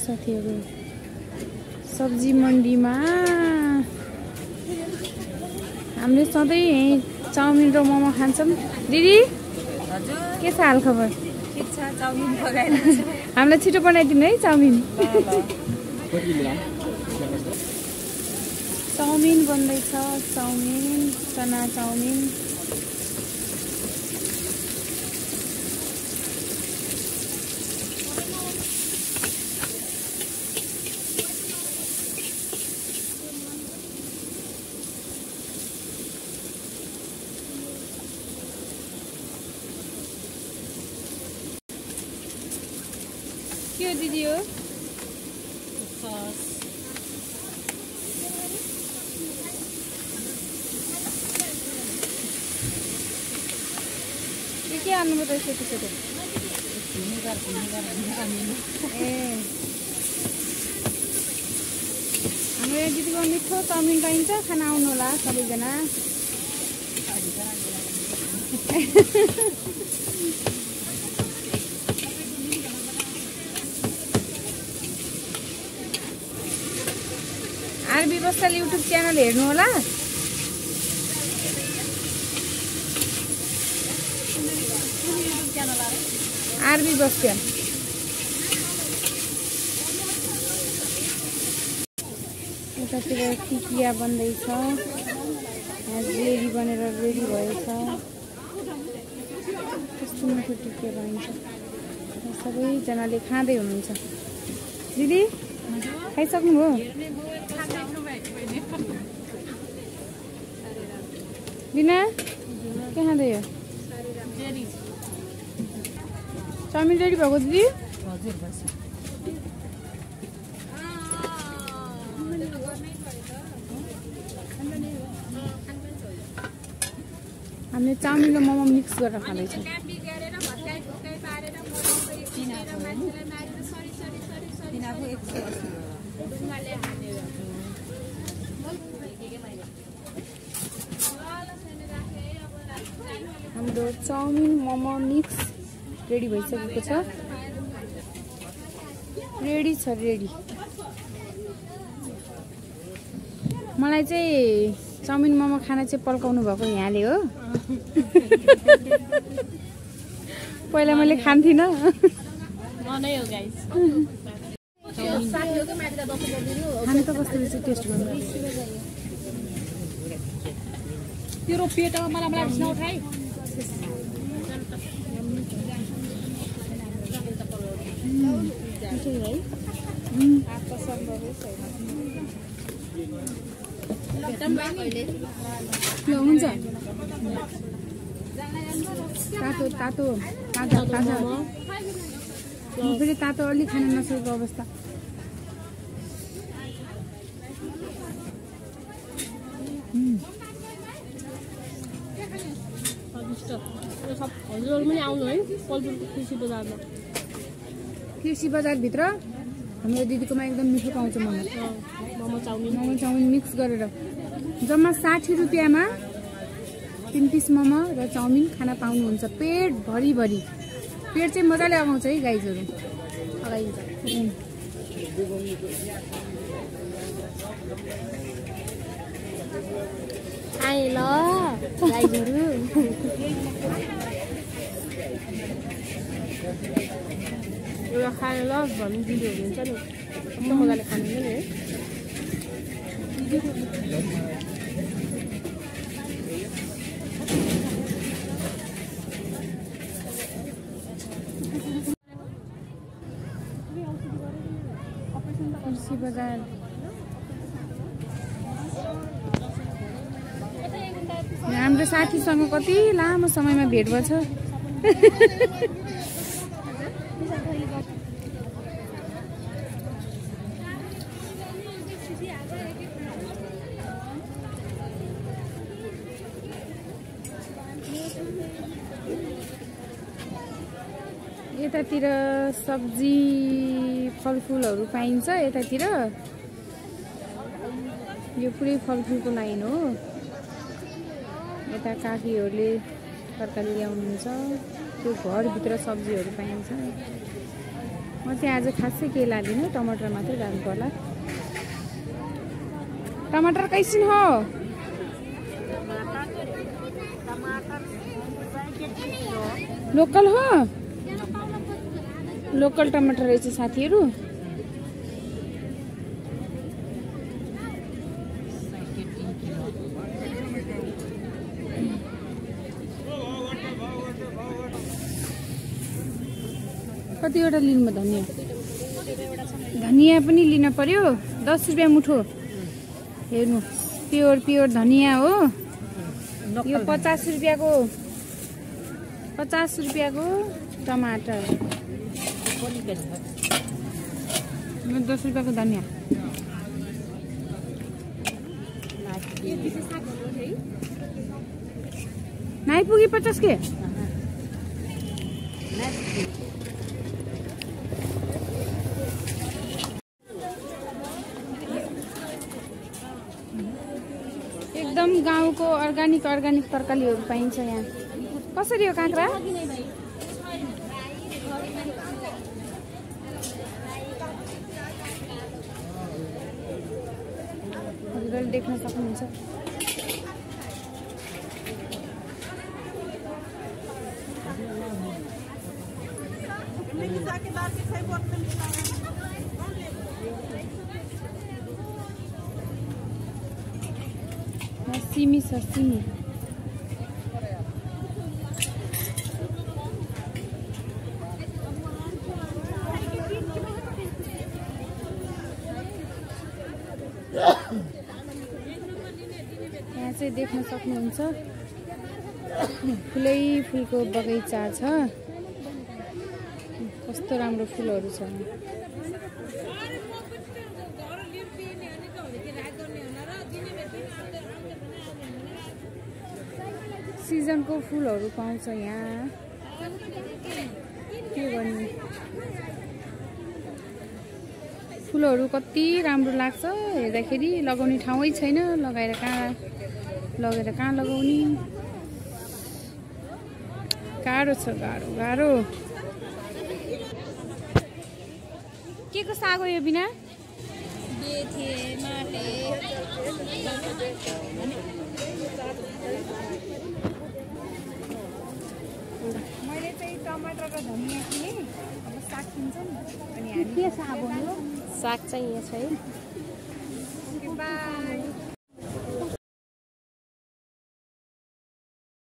साथीहरु सब्जी मन्डीमा हामीले सधैँ यही चाउमिन र मोमो खान्छौँ। दिदी हजुर के छ हाल खबर? ठिक छ। चाउमिन पकाइदिन्छु। हामीलाई छिटो बनाइदिनु है चाउमिन। चाउमिन बन्दैछ। चाउमिन चना चाउमिन। के हो दिदी हो? के हाल्नु पर्छ सेतो सेतो? ए हाम्रो यहाँ दिदीको मिठो चाउमिन पाइन्छ। खाना आउनु होला सबैजना। आरबी बस्ताल युट्युब च्यानल हेर्नु होला। आरबी बस्ताल यतातिर टिकिया बन्दैछ। रेडी बनेर रेडी भएछ। कस्तो मिठो टिकिया बनिन्छ। सबैजनाले खाँदै हुनुहुन्छ। दिदी खाइसक्नुभयो? बिना के खाँदै हो? चाउमिन रेडी भएको दिदी? हजुर बस। हामीले चाउमिन र मोमो मिक्स गरेर खाँदैछौँ। हाम्रो चाउमिन मोमो मिक्स रेडी भइसकेको छ। रेडी छ रेडी। मलाई चाहिँ चाउमिन मोमो खाना चाहिँ पल्काउनु भएको यहाँले हो। पहिला मैले खान्थिनँ। खानु त कस्तो रहेछ टेस्ट गर्नु। तेरो पेटमा मलाई उठाइ। हुन्छ तातो तातो ताजा ताजा। फेरि तातो अलिक खान नसकेको अवस्था। हजुर पनि आउनु है कृषि बजारमा। कृषि बजारभित्र हाम्रो दिदीकोमा एकदम मिठो पाउँछ मोमो चाउमिन मिक्स गरेर। जम्मा 60 रुपियाँमा 3 पिस मोमो र चाउमिन खाना पाउनुहुन्छ। पेट भरि भरि। पेट चाहिँ मजाले आउँछ है गाइजहरू। आए ल गाइजहरू। एउटा खाएर ल भन्नु दिदीहरू हुन्छ नि। कस्तो मजाले खानुहुन्छ नि है। कृषि बजार हाम्रो साथीसँग कति लामो समयमा भेट भएछ। यतातिर सब्जी फलफुलहरू पाइन्छ। यतातिर यो पुरै फलफुलको लाइन हो। यता काकीहरूले तरकारी ल्याउनुहुन्छ। त्यो घरभित्र सब्जीहरू पाइन्छ। म चाहिँ आज खासै केही लादिनँ, टमाटर मात्रै लानु पर्ला। टमाटर कैसिन हो? लोकल हो? लोकल टमाटर रहेछ साथीहरू। कतिवटा लिनु धनिया? धनिया पनि लिन पर्यो, 10 रुपियाँ मुठो। हेर्नु, प्योर प्योर धनिया हो यो। 50 रुपियाँको, 50 रुपियाँको टमाटर, 10 रुपियाँको धनिया। नाइपुगी 50 के? एकदम गाउँको अर्गानिक तरकारीहरू पाइन्छ यहाँ। कसरी हो काँक्रा? हजुरले देख्न सक्नुहुन्छ। सिमी छ, सिमी। यहाँ चाहिँ देख्न सक्नुहुन्छ फुलै फुलको बगैँचा छ। कस्तो राम्रो फुलहरू छ। सिजनको फुलहरू पाउँछ यहाँ। के गर्नु, फुलहरू कति राम्रो लाग्छ हेर्दाखेरि। लगाउने ठाउँै छैन, लगाएर कहाँ लगाउने। गाह्रो छ, गाह्रो। के को साग हो यो बिना? मैले चाहिँ टमाटर र धनिया किने। अब साग किन्छ नि, अनि हामी के साग हो? साग चाहिँ यहाँ छ है। बाई।